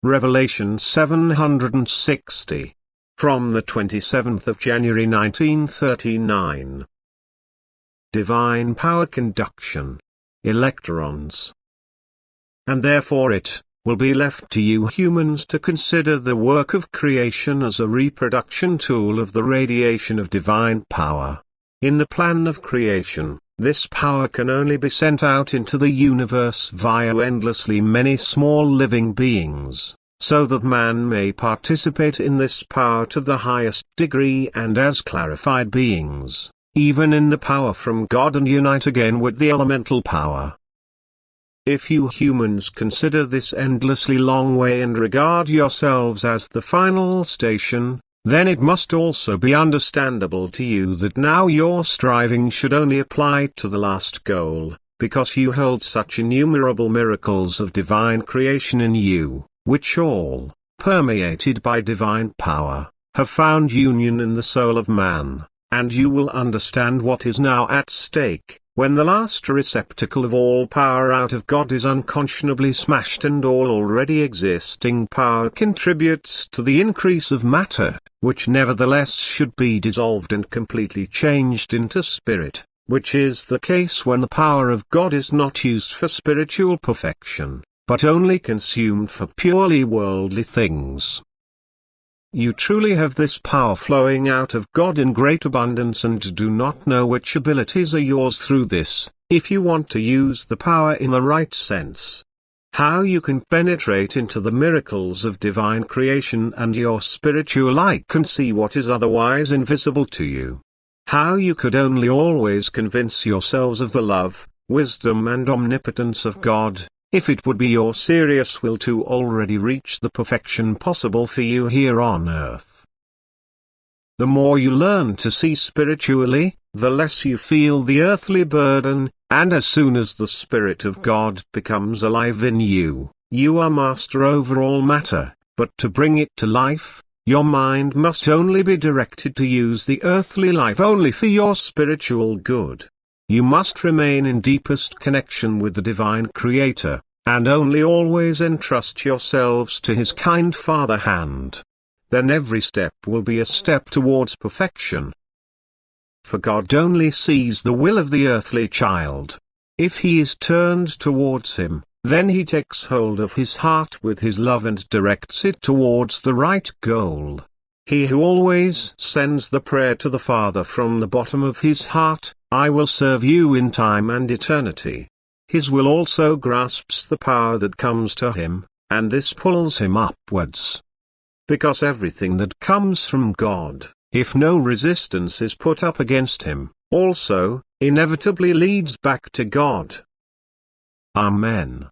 Revelation 760. From the 27th of January 1939. Divine power conduction. Electrons. And therefore it will be left to you humans to consider the work of creation as a reproduction tool of the radiation of divine power. In the plan of creation, this power can only be sent out into the universe via endlessly many small living beings, so that man may participate in this power to the highest degree and as clarified beings, even in the power from God, and unite again with the elemental power. If you humans consider this endlessly long way and regard yourselves as the final station, then it must also be understandable to you that now your striving should only apply to the last goal, because you hold such innumerable miracles of divine creation in you, which all, permeated by divine power, have found union in the soul of man, and you will understand what is now at stake, when the last receptacle of all power out of God is unconscionably smashed and all already existing power contributes to the increase of matter, which nevertheless should be dissolved and completely changed into spirit, which is the case when the power of God is not used for spiritual perfection, but only consumed for purely worldly things. You truly have this power flowing out of God in great abundance and do not know which abilities are yours through this, if you want to use the power in the right sense. How you can penetrate into the miracles of divine creation and your spiritual eye can see what is otherwise invisible to you. How you could only always convince yourselves of the love, wisdom and omnipotence of God, if it would be your serious will to already reach the perfection possible for you here on earth. The more you learn to see spiritually, the less you feel the earthly burden, and as soon as the Spirit of God becomes alive in you, you are master over all matter, but to bring it to life, your mind must only be directed to use the earthly life only for your spiritual good. You must remain in deepest connection with the Divine Creator, and only always entrust yourselves to His kind Father hand. Then every step will be a step towards perfection. For God only sees the will of the earthly child. If he is turned towards Him, then He takes hold of his heart with His love and directs it towards the right goal. He who always sends the prayer to the Father from the bottom of his heart, "I will serve you in time and eternity." His will also grasps the power that comes to him, and this pulls him upwards. Because everything that comes from God, if no resistance is put up against Him, also, inevitably leads back to God. Amen.